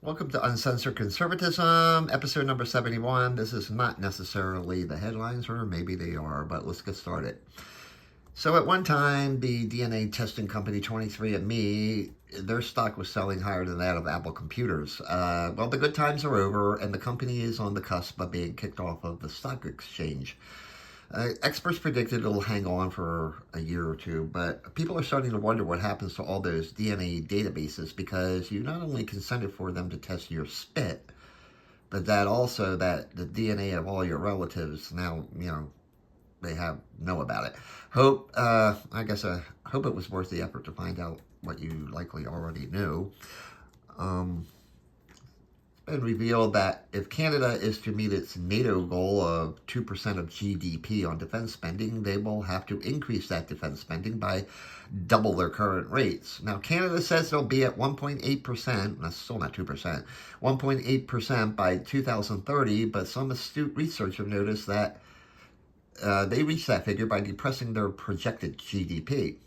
Welcome to Uncensored Conservatism, episode number 71. This is not necessarily the headlines, or maybe they are, but let's get started. So at one time, the DNA testing company 23andMe, their stock was selling higher than that of Apple computers. Well, the good times are over, and the company is on the cusp of being kicked off of the stock exchange. Experts predicted it'll hang on for a year or two, but people are starting to wonder what happens to all those DNA databases because you not only consented for them to test your spit, but that the DNA of all your relatives now, they know about it. Hope it was worth the effort to find out what you likely already knew. Been revealed that if Canada is to meet its NATO goal of 2% of GDP on defense spending, they will have to increase that defense spending by double their current rates. Now, Canada says they'll be at 1.8%, that's still not 2%, 1.8% by 2030, but some astute researchers have noticed that they reached that figure by depressing their projected GDP.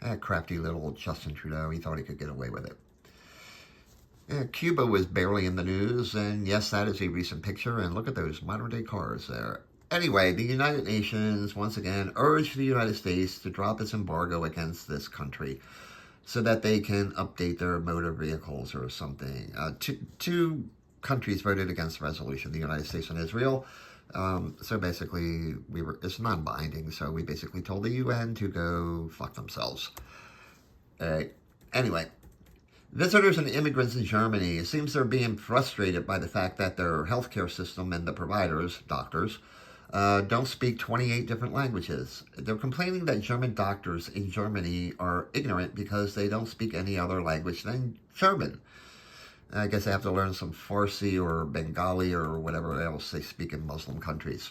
That crafty little Justin Trudeau, he thought he could get away with it. Cuba was barely in the news, and yes, that is a recent picture, and look at those modern-day cars there. Anyway, the United Nations, once again, urged the United States to drop its embargo against this country so that they can update their motor vehicles or something. Two countries voted against the resolution, the United States and Israel. So basically, it's non-binding, so we basically told the UN to go fuck themselves. Anyway. Visitors and immigrants in Germany, it seems they're being frustrated by the fact that their healthcare system and the providers, doctors, don't speak 28 different languages. They're complaining that German doctors in Germany are ignorant because they don't speak any other language than German. I guess they have to learn some Farsi or Bengali or whatever else they speak in Muslim countries.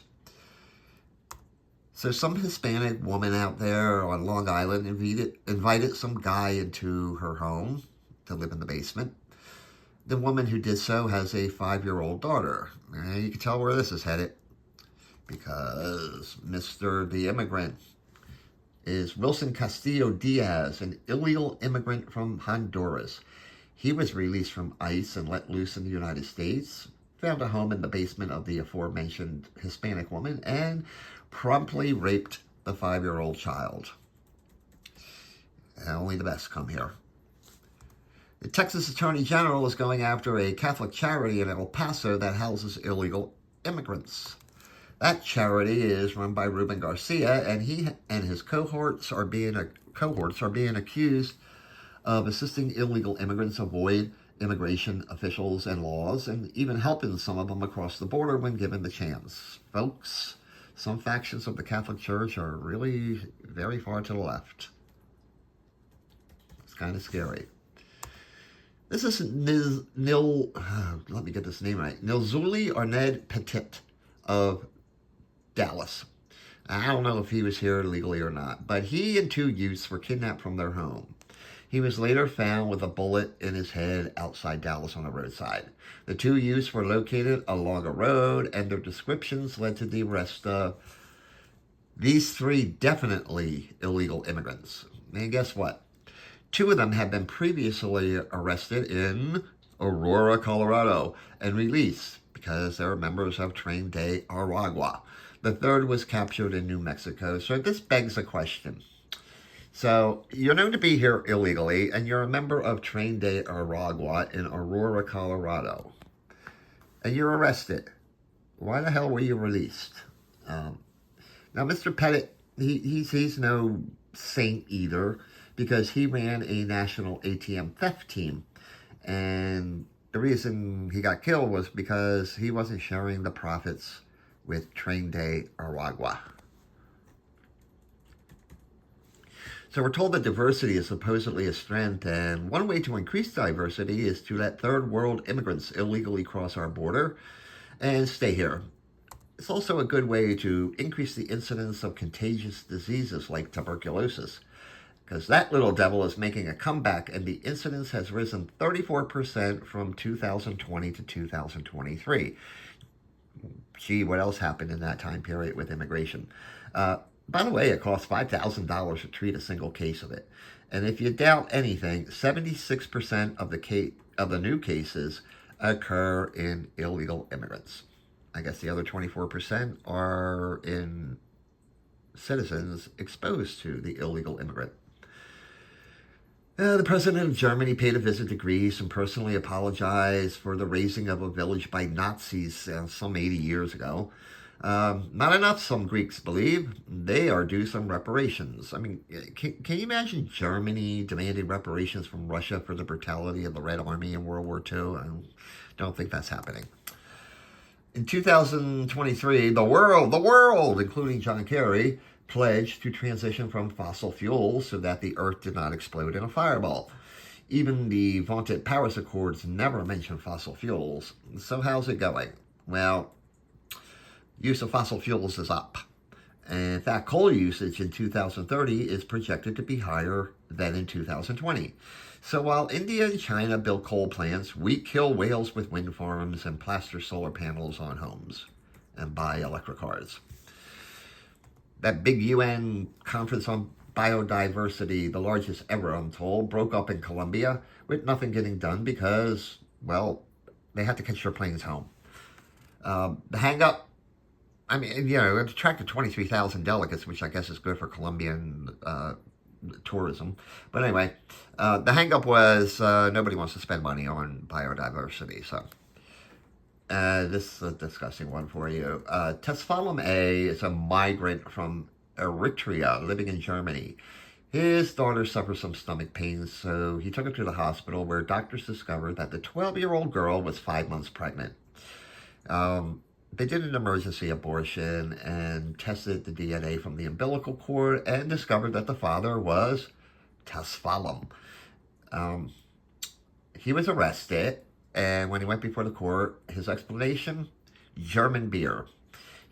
So some Hispanic woman out there on Long Island invited some guy into her home to live in the basement. The woman who did so has a 5-year-old daughter. And you can tell where this is headed because Mr. the immigrant is Wilson Castillo Diaz, an illegal immigrant from Honduras. He was released from ICE and let loose in the United States, found a home in the basement of the aforementioned Hispanic woman, and promptly raped the 5-year-old child. And only the best come here. The Texas Attorney General is going after a Catholic charity in El Paso that houses illegal immigrants. That charity is run by Ruben Garcia, and he and his cohorts are being accused of assisting illegal immigrants avoid immigration officials and laws, and even helping some of them across the border when given the chance. Folks, some factions of the Catholic Church are really very far to the left. It's kind of scary. This is let me get this name right. Nilzuli Arned Petit of Dallas. I don't know if he was here legally or not, but he and 2 youths were kidnapped from their home. He was later found with a bullet in his head outside Dallas on a roadside. The 2 youths were located along a road, and their descriptions led to the arrest of these 3 definitely illegal immigrants. And guess what? 2 of them had been previously arrested in Aurora, Colorado, and released because they were members of Train de Aragua. The 3rd was captured in New Mexico. So this begs a question. So you're known to be here illegally, and you're a member of Train de Aragua in Aurora, Colorado. And you're arrested. Why the hell were you released? Now, Mr. Pettit, he's no saint either, because he ran a national ATM theft team. And the reason he got killed was because he wasn't sharing the profits with Train de Aragua. So we're told that diversity is supposedly a strength, and one way to increase diversity is to let third world immigrants illegally cross our border and stay here. It's also a good way to increase the incidence of contagious diseases like tuberculosis, because that little devil is making a comeback, and the incidence has risen 34% from 2020 to 2023. Gee, what else happened in that time period with immigration? By the way, it costs $5,000 to treat a single case of it. And if you doubt anything, 76% of the new cases occur in illegal immigrants. I guess the other 24% are in citizens exposed to the illegal immigrant. The president of Germany paid a visit to Greece and personally apologized for the razing of a village by Nazis some 80 years ago. Not enough, some Greeks believe. They are due some reparations. I mean, can you imagine Germany demanding reparations from Russia for the brutality of the Red Army in World War II? I don't think that's happening. In 2023, the world, including John Kerry, pledged to transition from fossil fuels so that the Earth did not explode in a fireball. Even the vaunted Paris Accords never mention fossil fuels. So how's it going? Well, use of fossil fuels is up. And in fact, coal usage in 2030 is projected to be higher than in 2020. So while India and China build coal plants, we kill whales with wind farms and plaster solar panels on homes and buy electric cars. That big UN conference on biodiversity, the largest ever, I'm told, broke up in Colombia with nothing getting done because, well, they had to catch their planes home. The hang-up, I mean, it attracted 23,000 delegates, which I guess is good for Colombian tourism. But anyway, the hang-up was nobody wants to spend money on biodiversity, so... this is a disgusting one for you. Tesfalem A is a migrant from Eritrea living in Germany. His daughter suffers some stomach pains, so he took her to the hospital where doctors discovered that the 12-year-old girl was 5 months pregnant. They did an emergency abortion and tested the DNA from the umbilical cord and discovered that the father was Tesfalem. He was arrested. And when he went before the court, his explanation, German beer.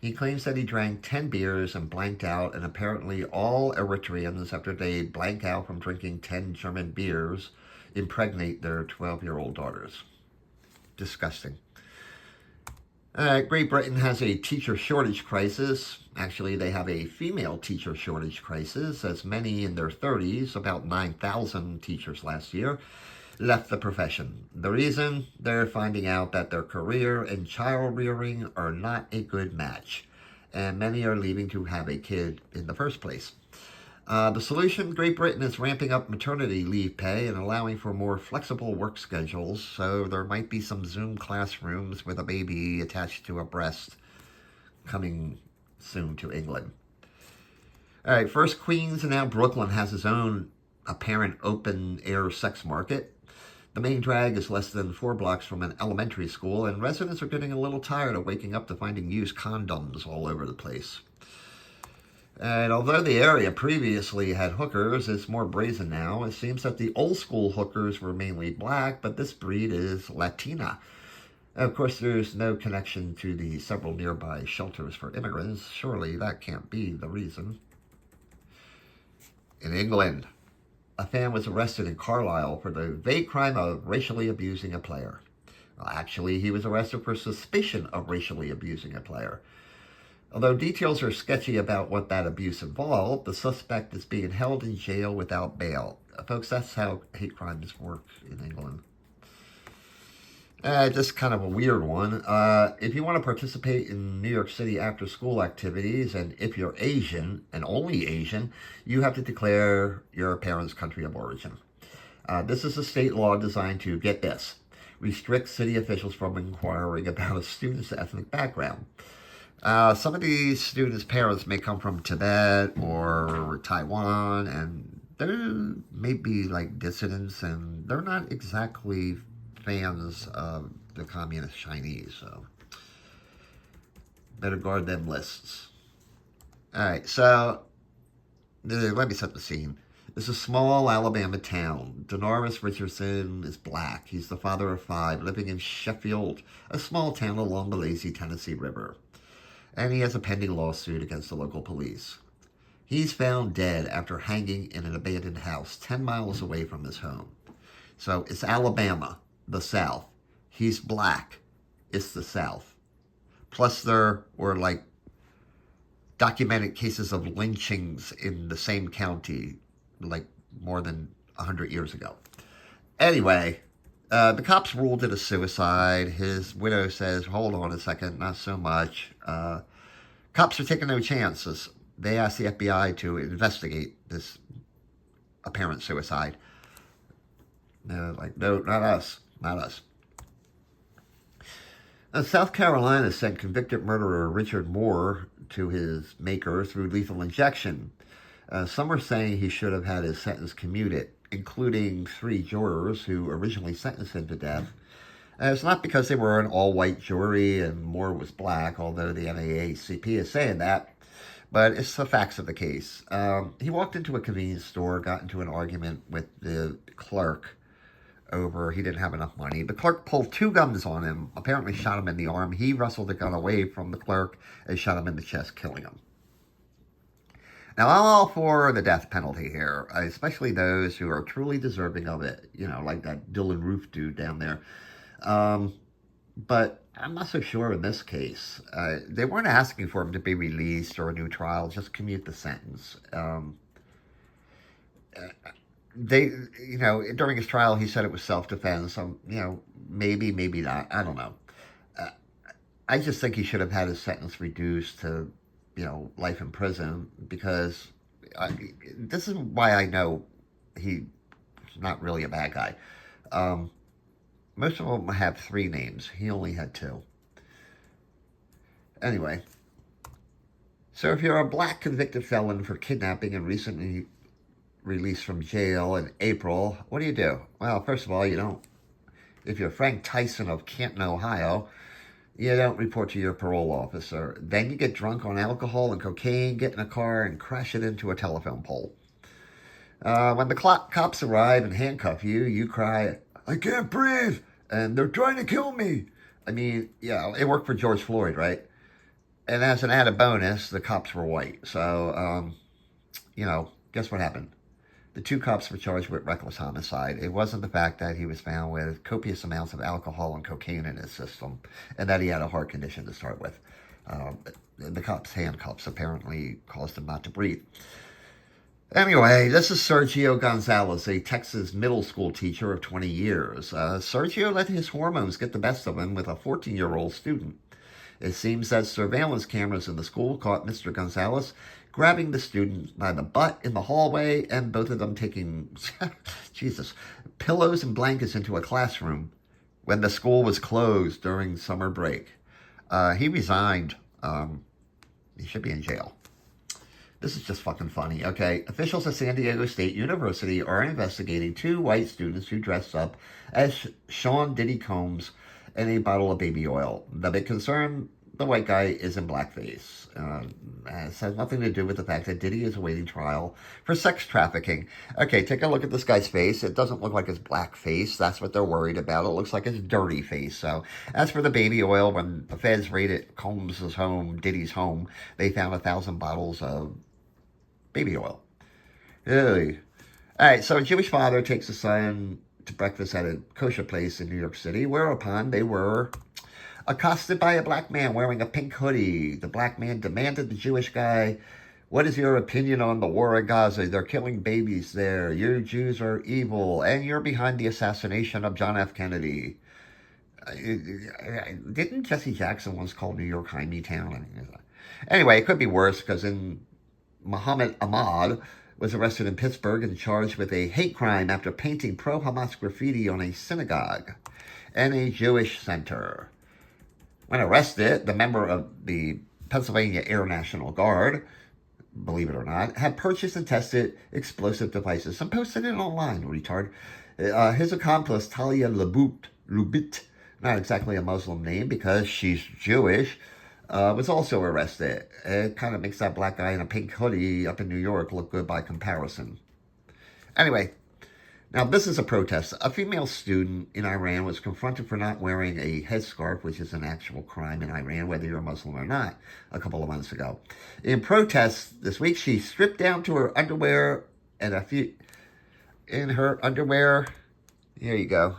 He claims that he drank 10 beers and blanked out, and apparently all Eritreans, after they blank out from drinking 10 German beers, impregnate their 12-year-old daughters. Disgusting. Great Britain has a teacher shortage crisis. Actually, they have a female teacher shortage crisis, as many in their 30s, about 9,000 teachers last year, left the profession. The reason? They're finding out that their career and child rearing are not a good match, and many are leaving to have a kid in the first place. The solution? Great Britain is ramping up maternity leave pay and allowing for more flexible work schedules, so there might be some Zoom classrooms with a baby attached to a breast coming soon to England. All right, first Queens and now Brooklyn has its own apparent open-air sex market. The main drag is less than 4 blocks from an elementary school, and residents are getting a little tired of waking up to finding used condoms all over the place. And although the area previously had hookers, it's more brazen now. It seems that the old school hookers were mainly black, but this breed is Latina. Of course, there's no connection to the several nearby shelters for immigrants. Surely that can't be the reason. In England, a fan was arrested in Carlisle for the vague crime of racially abusing a player. Well, actually, he was arrested for suspicion of racially abusing a player. Although details are sketchy about what that abuse involved, the suspect is being held in jail without bail. Folks, that's how hate crimes work in England. Just kind of a weird one. If you want to participate in New York City after-school activities, and if you're Asian, and only Asian, you have to declare your parents' country of origin. This is a state law designed to, get this, restrict city officials from inquiring about a student's ethnic background. Some of these students' parents may come from Tibet or Taiwan, and they may be like dissidents, and they're not exactly fans of the communist Chinese, so better guard them lists. Alright, so let me set the scene. It's a small Alabama town. Denarius Richardson is black. He's the father of 5, living in Sheffield, a small town along the lazy Tennessee River. And he has a pending lawsuit against the local police. He's found dead after hanging in an abandoned house 10 miles away from his home. So it's Alabama, the South. He's black. It's the South. Plus there were like documented cases of lynchings in the same county like more than 100 years ago. Anyway, The cops ruled it a suicide. His widow says, hold on a second, not so much. Cops are taking no chances. They asked the FBI to investigate this apparent suicide. They're like, no, not us, not us. South Carolina sent convicted murderer Richard Moore to his maker through lethal injection. Some are saying he should have had his sentence commuted, including 3 jurors who originally sentenced him to death. It's not because they were an all-white jury and Moore was black, although the NAACP is saying that, but it's the facts of the case. He walked into a convenience store, got into an argument with the clerk over he didn't have enough money. The clerk pulled 2 guns on him, apparently shot him in the arm. He wrestled the gun away from the clerk and shot him in the chest, killing him. Now, I'm all for the death penalty here, especially those who are truly deserving of it, like that Dylan Roof dude down there. But I'm not so sure in this case. They weren't asking for him to be released or a new trial, just commute the sentence. During his trial, he said it was self-defense. So, maybe, maybe not. I don't know. I just think he should have had his sentence reduced to, life in prison, because this is why I know he's not really a bad guy. Most of them have 3 names. He only had 2. Anyway, so if you're a black convicted felon for kidnapping and recently released from jail in April, what do? Well, first of all, you don't. If you're Frank Tyson of Canton, Ohio, you don't report to your parole officer. Then you get drunk on alcohol and cocaine, get in a car, and crash it into a telephone pole. When the cops arrive and handcuff you, you cry, I can't breathe, and they're trying to kill me. I mean, yeah, it worked for George Floyd, right? And as an added bonus, the cops were white. So, guess what happened? The 2 cops were charged with reckless homicide. It wasn't the fact that he was found with copious amounts of alcohol and cocaine in his system, and that he had a heart condition to start with. The cops' handcuffs apparently caused him not to breathe. Anyway, this is Sergio Gonzalez, a Texas middle school teacher of 20 years. Sergio let his hormones get the best of him with a 14-year-old student. It seems that surveillance cameras in the school caught Mr. Gonzalez grabbing the student by the butt in the hallway, and both of them taking, pillows and blankets into a classroom when the school was closed during summer break. He resigned. He should be in jail. This is just fucking funny, okay? Officials at San Diego State University are investigating 2 white students who dressed up as Sean Diddy Combs in a bottle of baby oil. The big concern, the white guy is in blackface. It has nothing to do with the fact that Diddy is awaiting trial for sex trafficking. Okay, take a look at this guy's face. It doesn't look like his black face. That's what they're worried about. It looks like his dirty face. So, as for the baby oil, when the feds raided Combs' home, Diddy's home, they found 1,000 bottles of baby oil. Really? All right, so a Jewish father takes his son to breakfast at a kosher place in New York City, whereupon they were accosted by a black man wearing a pink hoodie. The black man demanded the Jewish guy, what is your opinion on the war in Gaza? They're killing babies there. You Jews are evil, and you're behind the assassination of John F. Kennedy. Didn't Jesse Jackson once call New York Jaime Town? Anyway, it could be worse, because Muhammad Ahmad was arrested in Pittsburgh and charged with a hate crime after painting pro-Hamas graffiti on a synagogue and a Jewish center. When arrested, the member of the Pennsylvania Air National Guard, believe it or not, had purchased and tested explosive devices and posted it online, retard. His accomplice, Talia Lubit, not exactly a Muslim name because she's Jewish, was also arrested. It kind of makes that black guy in a pink hoodie up in New York look good by comparison. Anyway, now this is a protest. A female student in Iran was confronted for not wearing a headscarf, which is an actual crime in Iran, whether you're a Muslim or not, a couple of months ago. In protest this week, she stripped down to her underwear and in her underwear, here you go.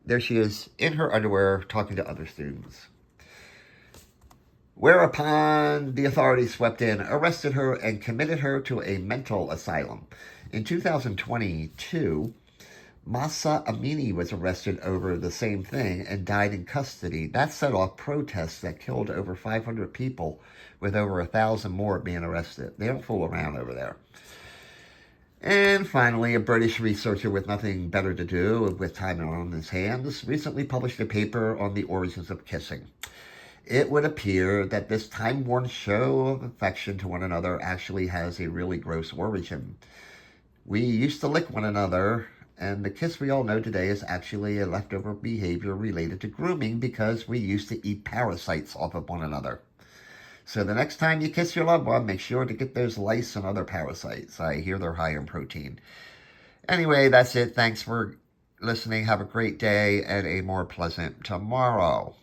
There she is, in her underwear, talking to other students. Whereupon the authorities swept in, arrested her, and committed her to a mental asylum. In 2022, Masa Amini was arrested over the same thing and died in custody. That set off protests that killed over 500 people, with over 1,000 more being arrested. They don't fool around over there. And finally, a British researcher with nothing better to do with time on his hands recently published a paper on the origins of kissing. It would appear that this time-worn show of affection to one another actually has a really gross origin. We used to lick one another, and the kiss we all know today is actually a leftover behavior related to grooming because we used to eat parasites off of one another. So the next time you kiss your loved one, make sure to get those lice and other parasites. I hear they're high in protein. Anyway, that's it. Thanks for listening. Have a great day and a more pleasant tomorrow.